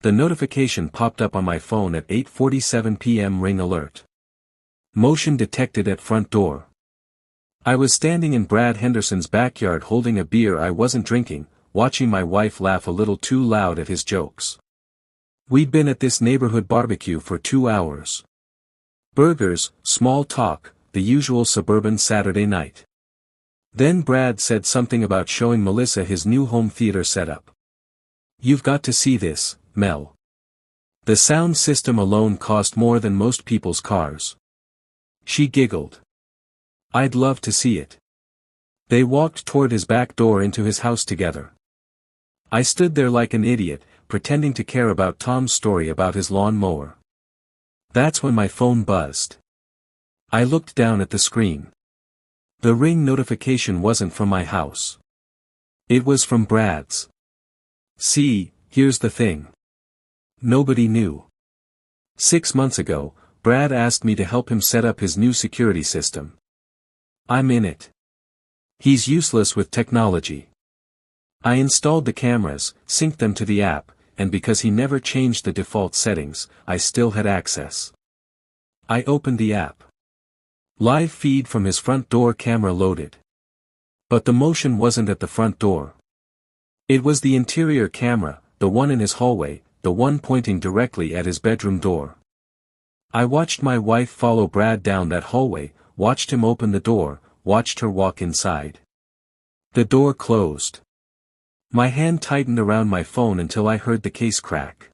The notification popped up on my phone at 8:47 p.m. Ring alert. Motion detected at front door. I was standing in Brad Henderson's backyard holding a beer I wasn't drinking, watching my wife laugh a little too loud at his jokes. We'd been at this neighborhood barbecue for 2 hours. Burgers, small talk, the usual suburban Saturday night. Then Brad said something about showing Melissa his new home theater setup. "You've got to see this, Mel. The sound system alone cost more than most people's cars." She giggled. "I'd love to see it." They walked toward his back door into his house together. I stood there like an idiot, pretending to care about Tom's story about his lawn mower. That's when my phone buzzed. I looked down at the screen. The ring notification wasn't from my house. It was from Brad's. See, here's the thing. Nobody knew. 6 months ago, Brad asked me to help him set up his new security system. I'm in it. He's useless with technology. I installed the cameras, synced them to the app, and because he never changed the default settings, I still had access. I opened the app. Live feed from his front door camera loaded. But the motion wasn't at the front door. It was the interior camera, the one in his hallway, the one pointing directly at his bedroom door. I watched my wife follow Brad down that hallway, watched him open the door, watched her walk inside. The door closed. My hand tightened around my phone until I heard the case crack.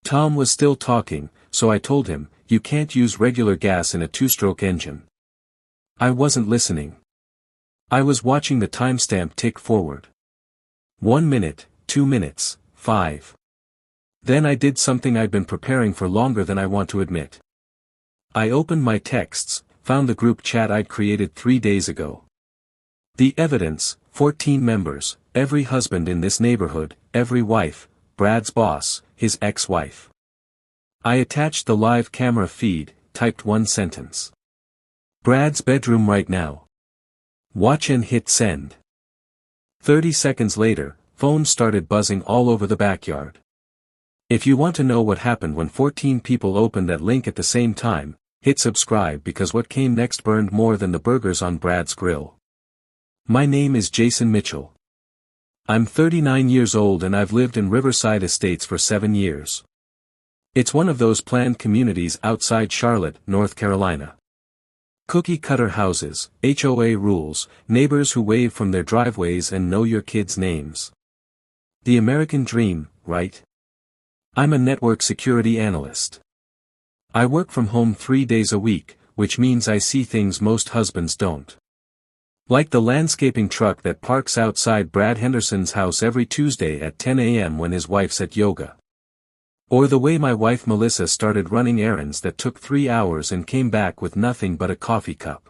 Tom was still talking, so I told him, "You can't use regular gas in a 2-stroke engine." I wasn't listening. I was watching the timestamp tick forward. 1 minute, 2 minutes, 5. Then I did something I'd been preparing for longer than I want to admit. I opened my texts, found the group chat I'd created 3 days ago. The evidence, 14 members, every husband in this neighborhood, every wife, Brad's boss, his ex-wife. I attached the live camera feed, typed one sentence. "Brad's bedroom right now. Watch," and hit send. 30 seconds later, phones started buzzing all over the backyard. If you want to know what happened when 14 people opened that link at the same time, hit subscribe because what came next burned more than the burgers on Brad's grill. My name is Jason Mitchell. I'm 39 years old and I've lived in Riverside Estates for 7 years. It's one of those planned communities outside Charlotte, North Carolina. Cookie-cutter houses, HOA rules, neighbors who wave from their driveways and know your kids' names. The American dream, right? I'm a network security analyst. I work from home 3 days a week, which means I see things most husbands don't. Like the landscaping truck that parks outside Brad Henderson's house every Tuesday at 10 a.m. when his wife's at yoga. Or the way my wife Melissa started running errands that took 3 hours and came back with nothing but a coffee cup.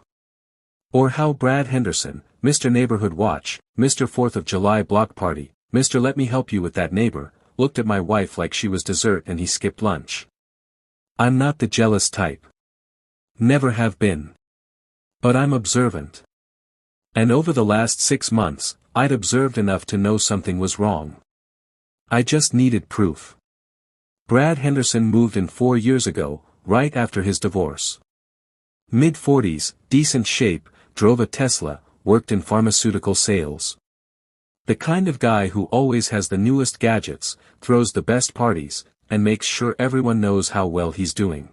Or how Brad Henderson, Mr. Neighborhood Watch, Mr. 4th of July Block Party, Mr. Let me help you with that neighbor, looked at my wife like she was dessert and he skipped lunch. I'm not the jealous type. Never have been. But I'm observant. And over the last 6 months, I'd observed enough to know something was wrong. I just needed proof. Brad Henderson moved in 4 years ago, right after his divorce. Mid-40s, decent shape, drove a Tesla, worked in pharmaceutical sales. The kind of guy who always has the newest gadgets, throws the best parties, and makes sure everyone knows how well he's doing.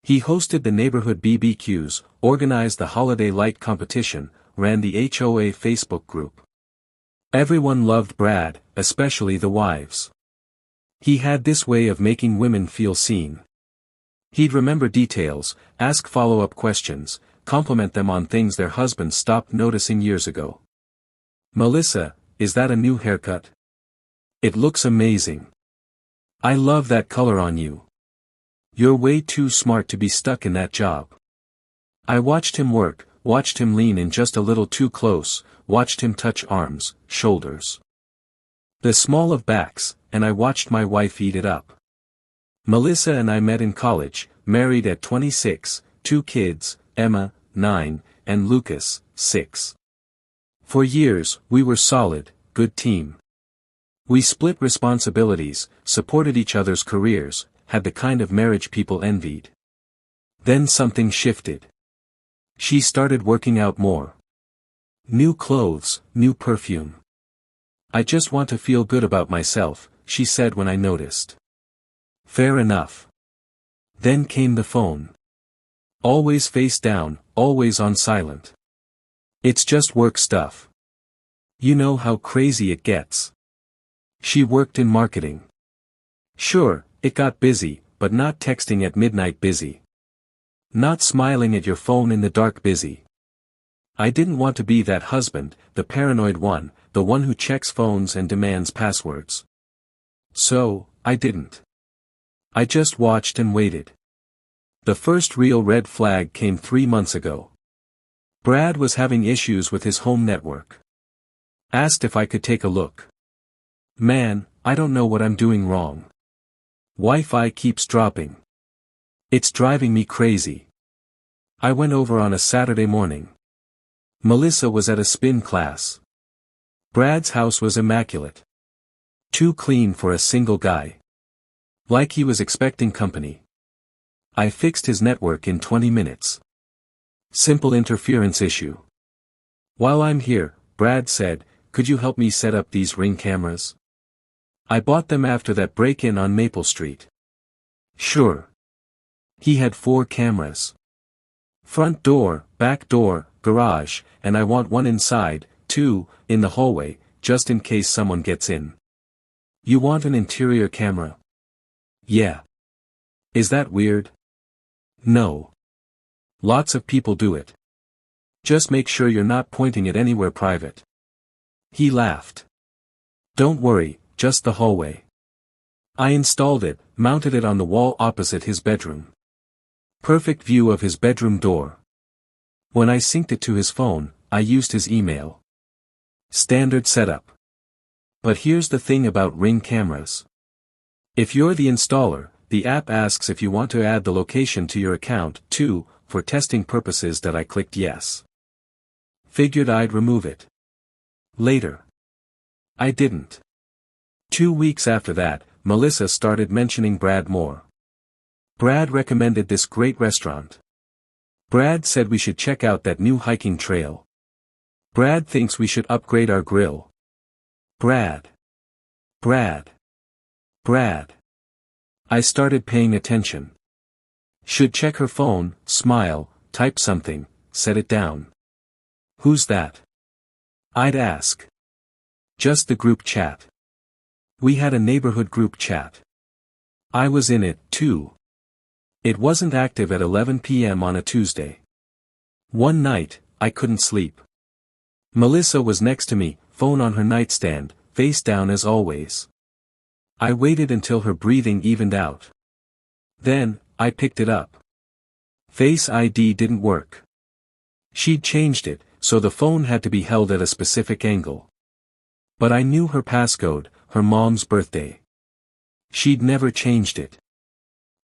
He hosted the neighborhood BBQs, organized the holiday light competition, ran the HOA Facebook group. Everyone loved Brad, especially the wives. He had this way of making women feel seen. He'd remember details, ask follow-up questions, compliment them on things their husbands stopped noticing years ago. "Melissa, is that a new haircut? It looks amazing. I love that color on you. You're way too smart to be stuck in that job." I watched him work, watched him lean in just a little too close, watched him touch arms, shoulders. The small of backs, and I watched my wife eat it up. Melissa and I met in college, married at 26, 2 kids, Emma, 9, and Lucas, 6. For years, we were solid, good team. We split responsibilities, supported each other's careers, had the kind of marriage people envied. Then something shifted. She started working out more. New clothes, new perfume. "I just want to feel good about myself," she said when I noticed. Fair enough. Then came the phone. Always face down, always on silent. "It's just work stuff. You know how crazy it gets." She worked in marketing. Sure, it got busy, but not texting at midnight busy. Not smiling at your phone in the dark busy. I didn't want to be that husband, the paranoid one, the one who checks phones and demands passwords. So, I didn't. I just watched and waited. The first real red flag came 3 months ago. Brad was having issues with his home network. Asked if I could take a look. "Man, I don't know what I'm doing wrong. Wi-Fi keeps dropping. It's driving me crazy." I went over on a Saturday morning. Melissa was at a spin class. Brad's house was immaculate. Too clean for a single guy. Like he was expecting company. I fixed his network in 20 minutes. Simple interference issue. "While I'm here," Brad said, "could you help me set up these Ring cameras? I bought them after that break-in on Maple Street." Sure. He had 4 cameras. Front door, back door, garage, and I want one inside, too, in the hallway, just in case someone gets in. "You want an interior camera?" "Yeah. Is that weird?" "No. Lots of people do it. Just make sure you're not pointing it anywhere private." He laughed. "Don't worry, just the hallway." I installed it, mounted it on the wall opposite his bedroom. Perfect view of his bedroom door. When I synced it to his phone, I used his email. Standard setup. But here's the thing about Ring cameras. If you're the installer, the app asks if you want to add the location to your account, too, for testing purposes. That I clicked yes. Figured I'd remove it later. I didn't. 2 weeks after that, Melissa started mentioning Brad more. Brad recommended this great restaurant. Brad said we should check out that new hiking trail. Brad thinks we should upgrade our grill. Brad. Brad. Brad. I started paying attention. Should check her phone, smile, type something, set it down. "Who's that?" I'd ask. Just the group chat. We had a neighborhood group chat. I was in it, too. It wasn't active at 11 p.m. on a Tuesday. One night, I couldn't sleep. Melissa was next to me, phone on her nightstand, face down as always. I waited until her breathing evened out. Then, I picked it up. Face ID didn't work. She'd changed it, so the phone had to be held at a specific angle. But I knew her passcode, her mom's birthday. She'd never changed it.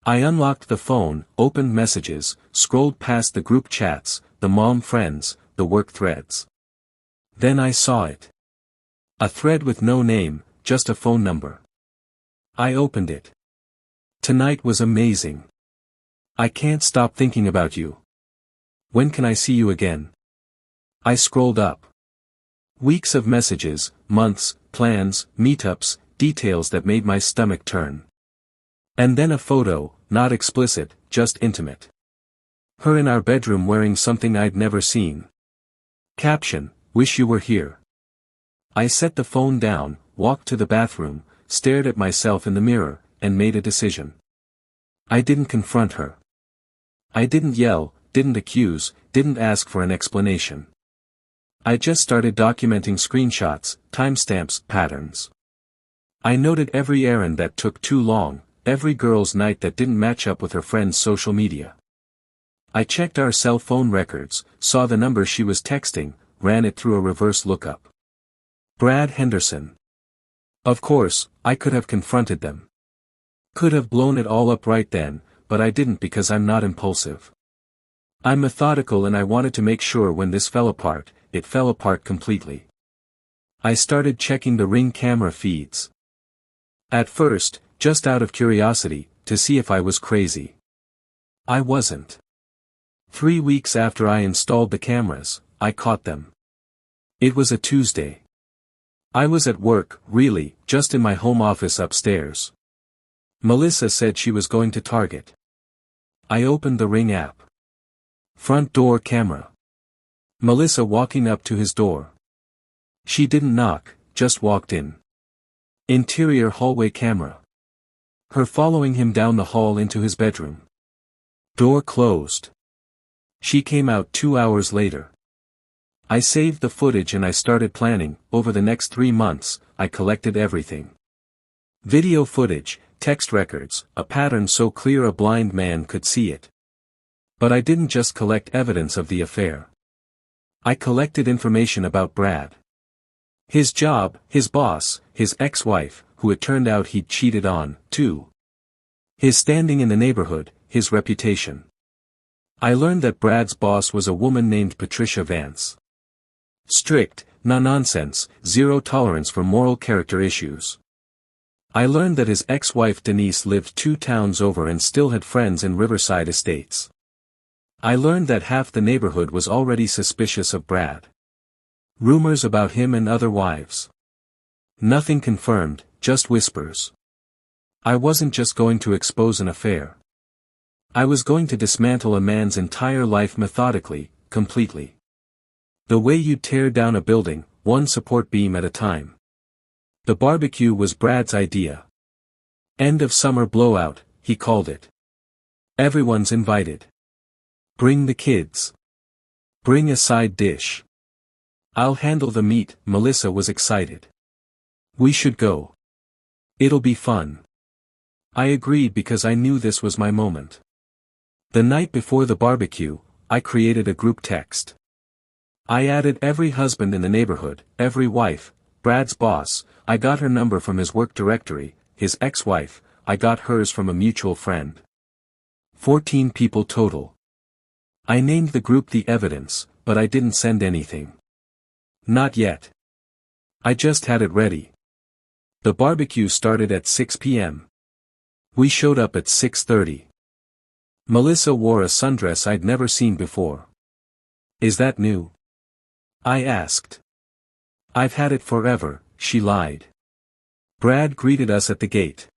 I unlocked the phone, opened messages, scrolled past the group chats, the mom friends, the work threads. Then I saw it. A thread with no name, just a phone number. I opened it. "Tonight was amazing. I can't stop thinking about you. When can I see you again?" I scrolled up. Weeks of messages, months, plans, meetups, details that made my stomach turn. And then a photo, not explicit, just intimate. Her in our bedroom wearing something I'd never seen. Caption, "Wish you were here." I set the phone down, walked to the bathroom, stared at myself in the mirror, and made a decision. I didn't confront her. I didn't yell, didn't accuse, didn't ask for an explanation. I just started documenting screenshots, timestamps, patterns. I noted every errand that took too long, every girl's night that didn't match up with her friend's social media. I checked our cell phone records, saw the number she was texting, ran it through a reverse lookup. Brad Henderson. Of course, I could have confronted them. Could have blown it all up right then, but I didn't because I'm not impulsive. I'm methodical and I wanted to make sure when this fell apart, it fell apart completely. I started checking the Ring camera feeds. At first, just out of curiosity, to see if I was crazy. I wasn't. 3 weeks after I installed the cameras, I caught them. It was a Tuesday. I was at work, really, just in my home office upstairs. Melissa said she was going to Target. I opened the Ring app. Front door camera. Melissa walking up to his door. She didn't knock, just walked in. Interior hallway camera. Her following him down the hall into his bedroom. Door closed. She came out 2 hours later. I saved the footage and I started planning. Over the next 3 months, I collected everything. Video footage, text records, a pattern so clear a blind man could see it. But I didn't just collect evidence of the affair. I collected information about Brad. His job, his boss, his ex-wife, who it turned out he'd cheated on, too. His standing in the neighborhood, his reputation. I learned that Brad's boss was a woman named Patricia Vance. Strict, no-nonsense, zero tolerance for moral character issues. I learned that his ex-wife Denise lived 2 towns over and still had friends in Riverside Estates. I learned that half the neighborhood was already suspicious of Brad. Rumors about him and other wives. Nothing confirmed, just whispers. I wasn't just going to expose an affair. I was going to dismantle a man's entire life methodically, completely. The way you'd tear down a building, one support beam at a time. The barbecue was Brad's idea. End of summer blowout, he called it. Everyone's invited. Bring the kids. Bring a side dish. I'll handle the meat. Melissa was excited. We should go. It'll be fun. I agreed because I knew this was my moment. The night before the barbecue, I created a group text. I added every husband in the neighborhood, every wife, Brad's boss, I got her number from his work directory, his ex-wife, I got hers from a mutual friend. 14 people total. I named the group The Evidence, but I didn't send anything. Not yet. I just had it ready. The barbecue started at 6 p.m. We showed up at 6:30. Melissa wore a sundress I'd never seen before. Is that new? I asked. I've had it forever, she lied. Brad greeted us at the gate.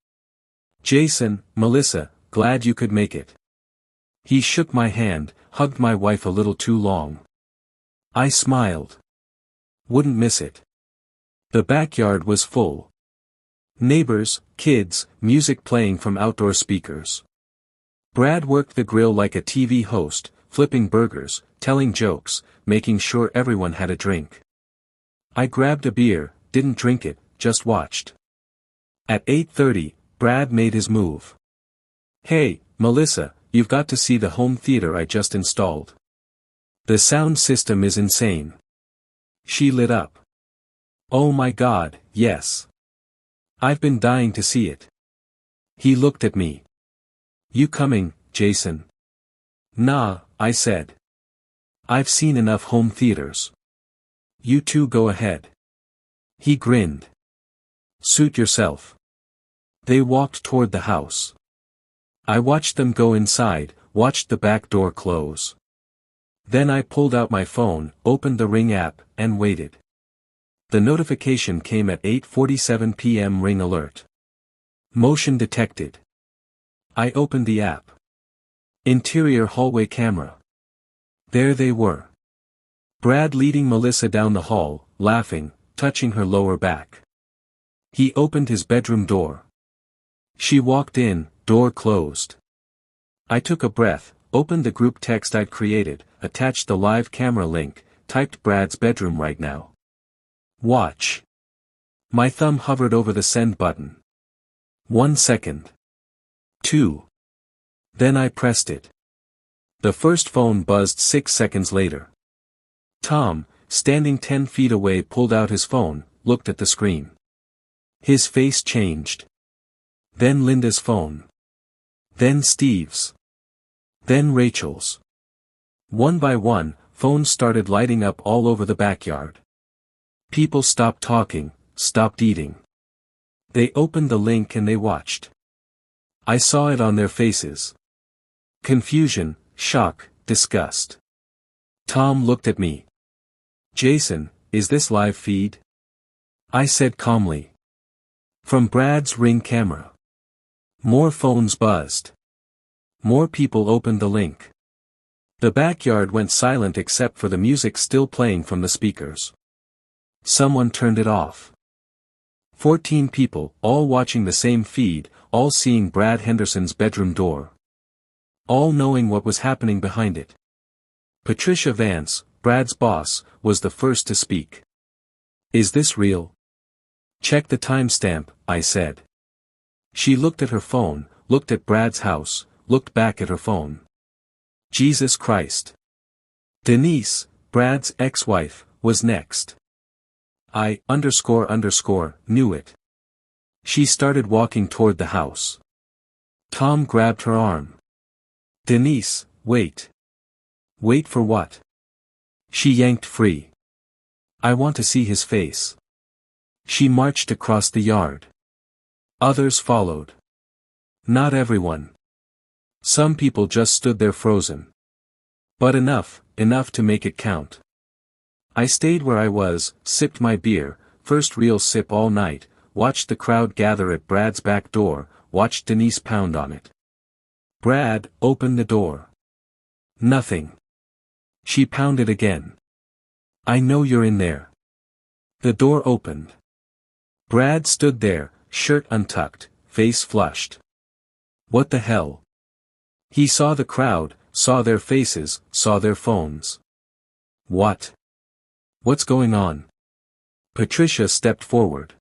Jason, Melissa, glad you could make it. He shook my hand, hugged my wife a little too long. I smiled. Wouldn't miss it. The backyard was full. Neighbors, kids, music playing from outdoor speakers. Brad worked the grill like a TV host, flipping burgers, telling jokes, making sure everyone had a drink. I grabbed a beer, didn't drink it, just watched. At 8:30, Brad made his move. Hey, Melissa, you've got to see the home theater I just installed. The sound system is insane. She lit up. Oh my God, yes. I've been dying to see it. He looked at me. You coming, Jason? Nah, I said. I've seen enough home theaters. You two go ahead. He grinned. Suit yourself. They walked toward the house. I watched them go inside, watched the back door close. Then I pulled out my phone, opened the Ring app, and waited. The notification came at 8:47 p.m. Ring alert. Motion detected. I opened the app. Interior hallway camera. There they were. Brad leading Melissa down the hall, laughing, touching her lower back. He opened his bedroom door. She walked in, door closed. I took a breath, opened the group text I'd created, attached the live camera link, typed Brad's bedroom right now. Watch. My thumb hovered over the send button. 1 second. 2. Then I pressed it. The first phone buzzed 6 seconds later. Tom, standing 10 feet away, pulled out his phone, looked at the screen. His face changed. Then Linda's phone. Then Steve's. Then Rachel's. One by one, phones started lighting up all over the backyard. People stopped talking, stopped eating. They opened the link and they watched. I saw it on their faces. Confusion, shock, disgust. Tom looked at me. Jason, is this live feed? I said calmly. From Brad's Ring camera. More phones buzzed. More people opened the link. The backyard went silent except for the music still playing from the speakers. Someone turned it off. 14 people, all watching the same feed, all seeing Brad Henderson's bedroom door. All knowing what was happening behind it. Patricia Vance, Brad's boss, was the first to speak. Is this real? Check the timestamp, I said. She looked at her phone, looked at Brad's house, looked back at her phone. Jesus Christ. Denise, Brad's ex-wife, was next. I knew it. She started walking toward the house. Tom grabbed her arm. Denise, wait. Wait for what? She yanked free. I want to see his face. She marched across the yard. Others followed. Not everyone. Some people just stood there frozen. But enough to make it count. I stayed where I was, sipped my beer, first real sip all night, watched the crowd gather at Brad's back door, watched Denise pound on it. Brad, open the door. Nothing. She pounded again. I know you're in there. The door opened. Brad stood there, shirt untucked, face flushed. What the hell? He saw the crowd, saw their faces, saw their phones. What? What's going on? Patricia stepped forward.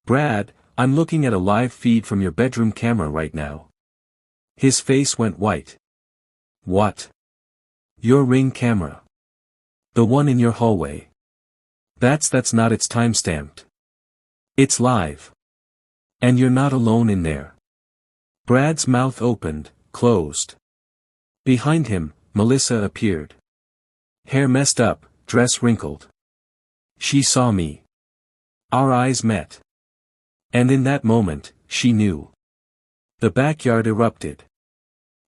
Brad, I'm looking at a live feed from your bedroom camera right now. His face went white. What? Your Ring camera. The one in your hallway. That's not its timestamped. It's live. And you're not alone in there. Brad's mouth opened, closed. Behind him, Melissa appeared. Hair messed up, dress wrinkled. She saw me. Our eyes met. And in that moment, she knew. The backyard erupted.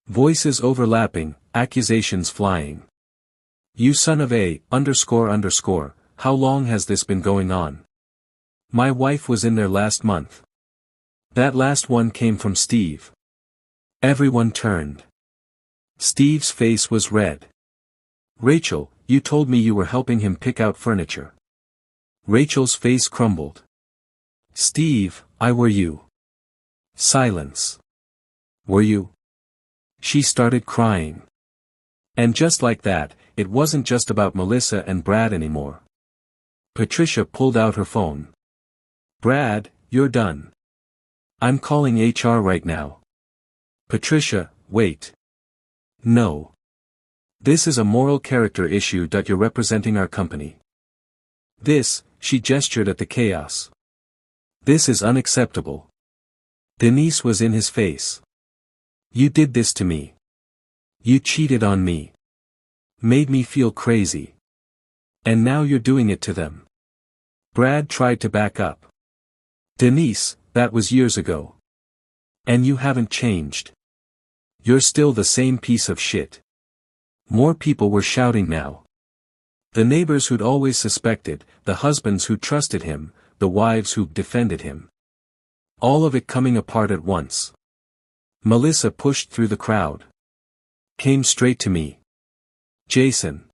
Voices overlapping, accusations flying. You son of a, __, how long has this been going on? My wife was in there last month. That last one came from Steve. Everyone turned. Steve's face was red. Rachel, you told me you were helping him pick out furniture. Rachel's face crumbled. Steve, were you? Silence. Were you? She started crying. And just like that, it wasn't just about Melissa and Brad anymore. Patricia pulled out her phone. Brad, you're done. I'm calling HR right now. Patricia, wait. No. This is a moral character issue. You're representing our company. This, she gestured at the chaos. This is unacceptable. Denise was in his face. You did this to me. You cheated on me. Made me feel crazy. And now you're doing it to them. Brad tried to back up. Denise, that was years ago. And you haven't changed. You're still the same piece of shit. More people were shouting now. The neighbors who'd always suspected, the husbands who trusted him, the wives who defended him. All of it coming apart at once. Melissa pushed through the crowd. Came straight to me. Jason.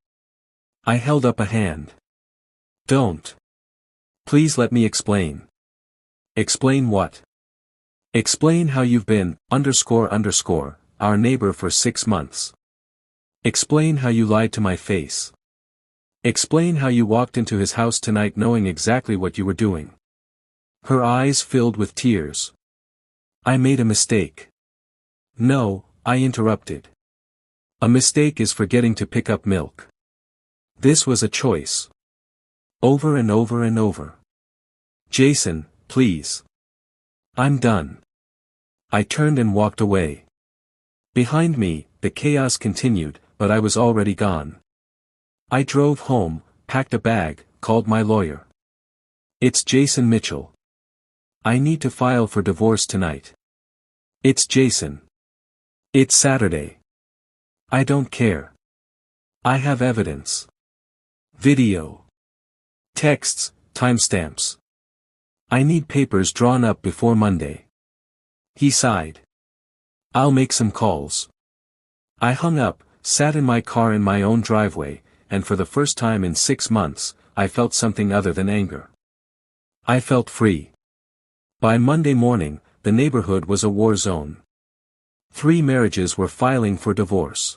I held up a hand. Don't. Please let me explain. Explain what? Explain how you've been, __, our neighbor for 6 months. Explain how you lied to my face. Explain how you walked into his house tonight knowing exactly what you were doing. Her eyes filled with tears. I made a mistake. No, I interrupted. A mistake is forgetting to pick up milk. This was a choice. Over and over and over. Jason, please. I'm done. I turned and walked away. Behind me, the chaos continued, but I was already gone. I drove home, packed a bag, called my lawyer. It's Jason Mitchell. I need to file for divorce tonight. It's Jason. It's Saturday. I don't care. I have evidence. Video. Texts, timestamps. I need papers drawn up before Monday. He sighed. I'll make some calls. I hung up, sat in my car in my own driveway, and for the first time in 6 months, I felt something other than anger. I felt free. By Monday morning, the neighborhood was a war zone. 3 marriages were filing for divorce.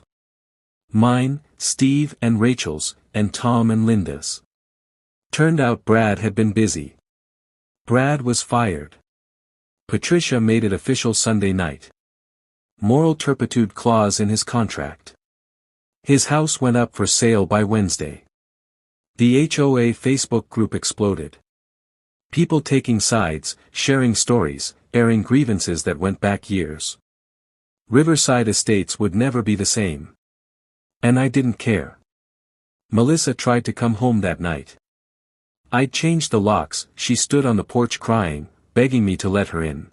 Mine, Steve and Rachel's, and Tom and Linda's. Turned out Brad had been busy. Brad was fired. Patricia made it official Sunday night. Moral turpitude clause in his contract. His house went up for sale by Wednesday. The HOA Facebook group exploded. People taking sides, sharing stories, airing grievances that went back years. Riverside Estates would never be the same. And I didn't care. Melissa tried to come home that night. I'd changed the locks, she stood on the porch crying, begging me to let her in.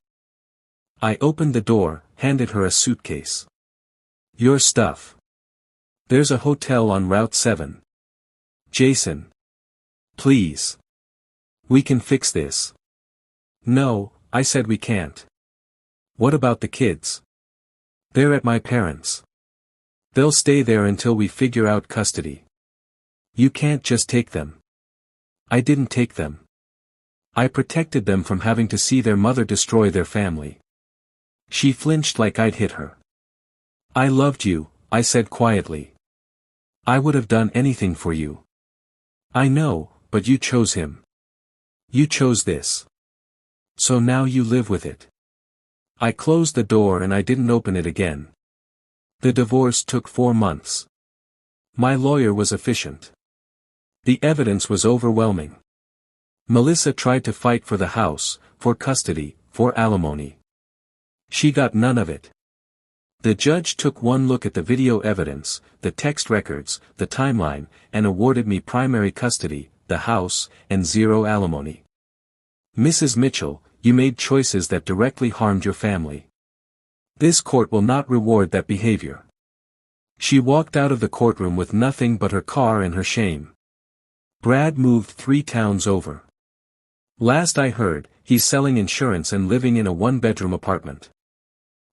I opened the door, handed her a suitcase. Your stuff. There's a hotel on Route 7. Jason. Please. We can fix this. No, I said we can't. What about the kids? They're at my parents'. They'll stay there until we figure out custody. You can't just take them. I didn't take them. I protected them from having to see their mother destroy their family. She flinched like I'd hit her. I loved you, I said quietly. I would have done anything for you. I know, but you chose him. You chose this. So now you live with it. I closed the door and I didn't open it again. The divorce took 4 months. My lawyer was efficient. The evidence was overwhelming. Melissa tried to fight for the house, for custody, for alimony. She got none of it. The judge took one look at the video evidence, the text records, the timeline, and awarded me primary custody, the house, and 0 alimony. Mrs. Mitchell, you made choices that directly harmed your family. This court will not reward that behavior. She walked out of the courtroom with nothing but her car and her shame. Brad moved 3 towns over. Last I heard, he's selling insurance and living in a 1-bedroom apartment.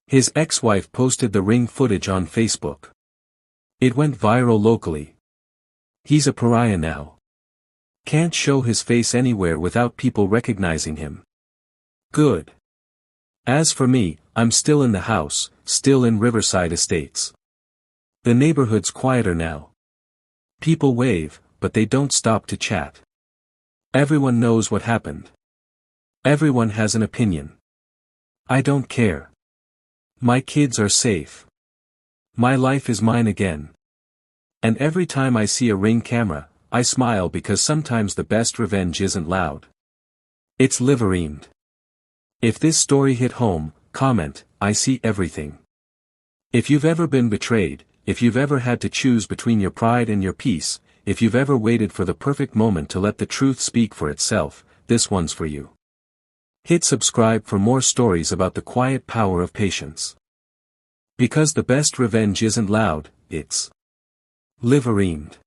His ex-wife posted the ring footage on Facebook. It went viral locally. He's a pariah now. Can't show his face anywhere without people recognizing him. Good. As for me, I'm still in the house, still in Riverside Estates. The neighborhood's quieter now. People wave, but they don't stop to chat. Everyone knows what happened. Everyone has an opinion. I don't care. My kids are safe. My life is mine again. And every time I see a Ring camera, I smile because sometimes the best revenge isn't loud. It's liver-eamed. If this story hit home, comment, I see everything. If you've ever been betrayed, if you've ever had to choose between your pride and your peace, if you've ever waited for the perfect moment to let the truth speak for itself, this one's for you. Hit subscribe for more stories about the quiet power of patience. Because the best revenge isn't loud, it's liver-eamed.